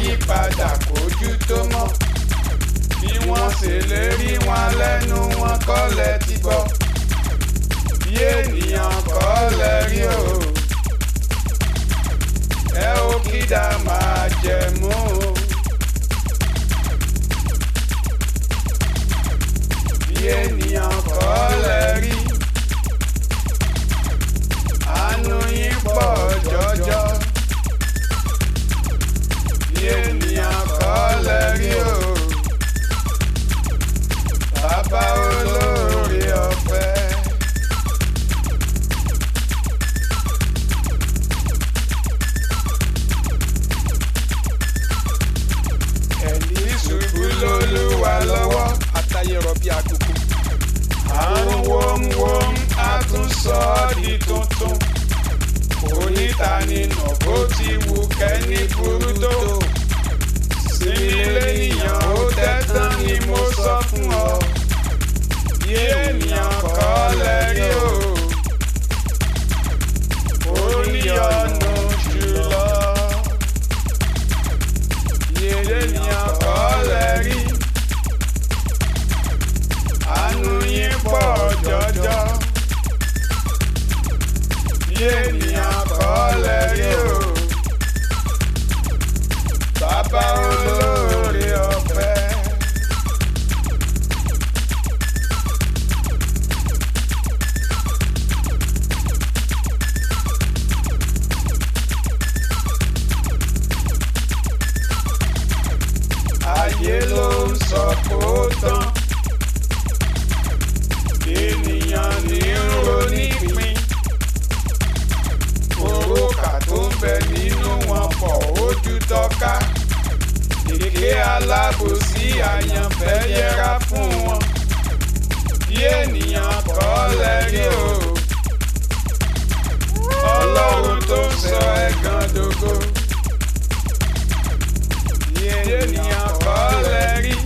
yí padà kójú tó mọ́. Bí wọ́n ṣèlérí wọn lẹ́nu wọn kọ́ lẹ ti gbọ́. Bí ènìyàn kọ́ lẹ rí o. Ẹ ó kídà máa jẹ̀mú o. Bí ènìyàn kọ́ lẹ rí. Àánú yín pọ̀ jọjọ. Bí ènìyàn kọ́ lẹ rí o. Bàbá olóore ọ̀fẹ́. Ẹni ṣubú lólúwa lọ́wọ́ àtayẹ̀rọ̀ bí àkókò. Àrùn wómúwóm á tún sọ ọ́ di tuntun. Oníta nínú bó ti wù kẹ́ni burú tó. Sílé nìyàn ó tẹ́tán ni mo sọ fún ọ. Bí ènìyàn kọ́ lẹ rí o. Ó ní ọ̀nà jùlọ. Bí ènìyàn kọ́ lẹ rí. Àánú yín pọ̀ jọjọ. Bí ènìyàn kọ́ lẹ rí o. Bàbá olóore ọ̀fẹ́. Ayé ló ń sọ kó tán. Ènìyàn ní ń ronípin. Òrùka tó ń bẹ nínú wọn pọ̀ ojú tọ́ka. Èké alábòsí àyànfẹ́ yẹra fún wọn. Bí ènìyàn kọ́ lẹ rí o. Ọlọ́run tó ń sọ ẹ̀gàn dògo. Bí ènìyàn kọ́ lẹ rí.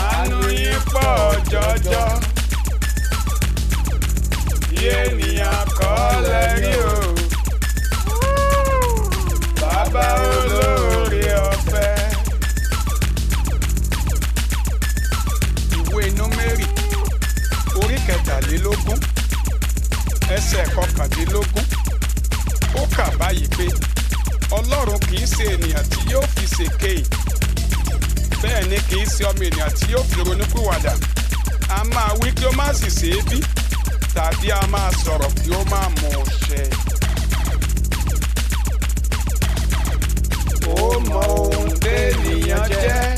Àánú yín pọ̀ jọjọ. Bí ènìyàn kọ́ lẹ rí o. Bàbá olóore ọ̀fẹ́. Ìwé Númérì orí kẹtàlélógún ẹsẹ̀ kọkàndínlógún. Ó kà báyìí pé Ọlọ́run kì í ṣe ènìyàn tí yóò fi ṣèké. Bẹ́ẹ̀ ni kì í ṣe ọmọ ènìyàn tí yóò fi ronúpìwàdà. A máa wí kí ó má sì ṣe é bí, tàbí a máa sọ̀rọ̀ kí ó má mú un ṣẹ. Ó mọ ohun tẹ́nìyàn jẹ́.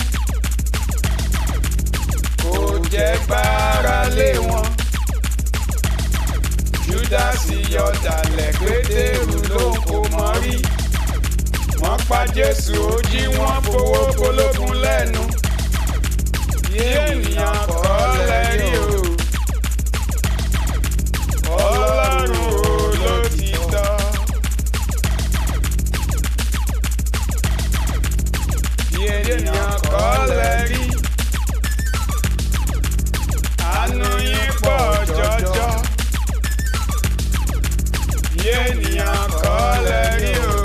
Kò jẹ́ gbára lé wọn. Júdásì yọ dàlẹ̀ Pétérù ló ń kó mọ́ rí. Wọ́n pa Jésù ó jí wọ́n fowó pológun lẹ́nu. Bí ènìyàn kọ́ lẹ rí o. Ọlọ́run olótìtọ́. Bí ènìyàn kọ́ lẹ rí. Àánú yín pọ̀ jọjọ. Bí ènìyàn kọ́ lẹ rí o.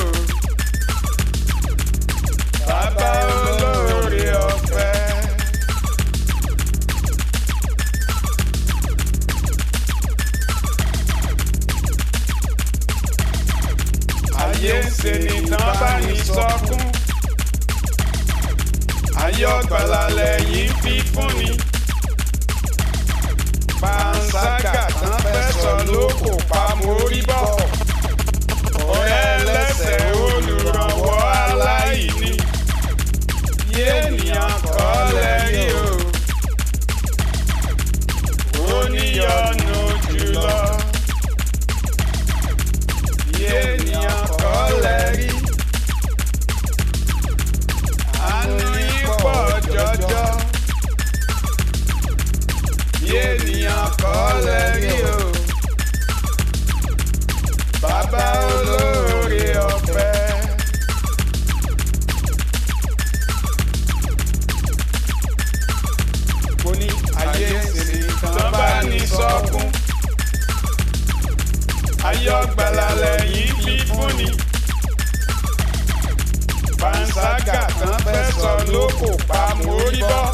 Bàbá olóore ọ̀fẹ́. Ayé ń ṣe nìtàn bá ní sọkún. Ayé ọ̀gbàlà lẹ́yìn fi fún ni. Panṣágà tán fẹ́ sọ ló kò pa mórí bọ̀. Ọ̀rẹ́ ẹlẹ́ṣẹ̀ olùrànwọ́ aláìní. Bí ènìyàn kọ́ lẹ rí o. Ó níyọnu jùlọ. Bí ènìyàn kọ́ lẹ rí. Àánú yín pọ̀ jọjọ. Bí ènìyàn kọ́ lẹ rí o. ló kò pa mórí bọ́.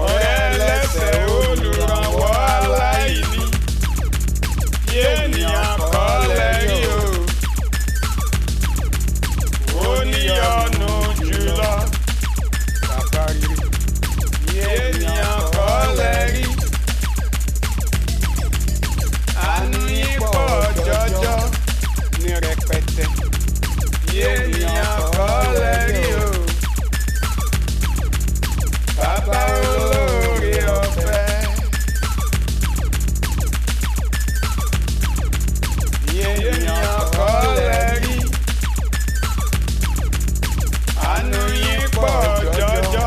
Ọ̀rẹ́ ẹlẹ́ṣẹ̀ olùrànwọ́ aláìní. Bí ènìyàn kọ́ lẹ́rí o. Ó níyọnu jùlọ. Bàbá rere. Bí ènìyàn kọ́ lẹ́rí. Àánú yín pọ̀ jọjọ ní rẹpẹtẹ. Bí ènìyàn kọ́ lẹ́rí o. Bàbá olóore ọ̀fẹ́. Bí ènìyàn kọ́ lẹ́rí. Àánú yín pọ̀ jọjọ.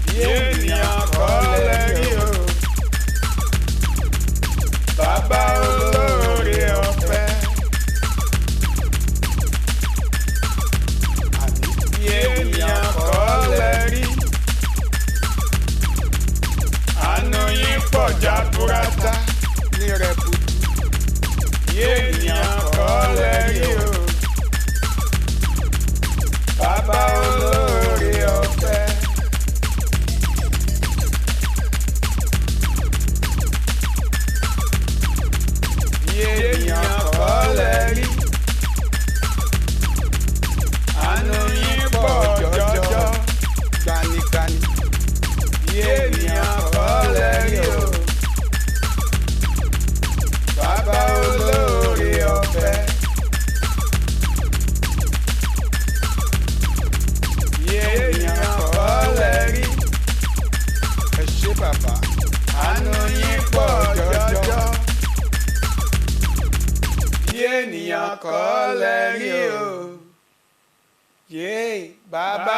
Bí ènìyàn kọ́ lẹ́rí o. Bàbá olóore ọ̀fẹ́. Bí ènìyàn kọ́ lẹ́rí. Àánú yín pọ̀ jaburata ní rẹ̀bùtù. Bí ènìyàn kọ́ lẹ́rí o. Bàbá olóore ọ̀fẹ́. Bí ènìyàn kọ́ lẹ́rí. Àánú yín pọ̀ jọjọ gbanigbani. Bí ènìyàn kọ́ lẹ́rí o. Bàbá olóore ọ̀fẹ́. Bí ènìyàn kọ́ lẹ́rí. Ẹ ṣé bàbá. Àánú yín pọ̀ jọjọ. Bí ènìyàn kọ́ lẹ́rí o. Bàbá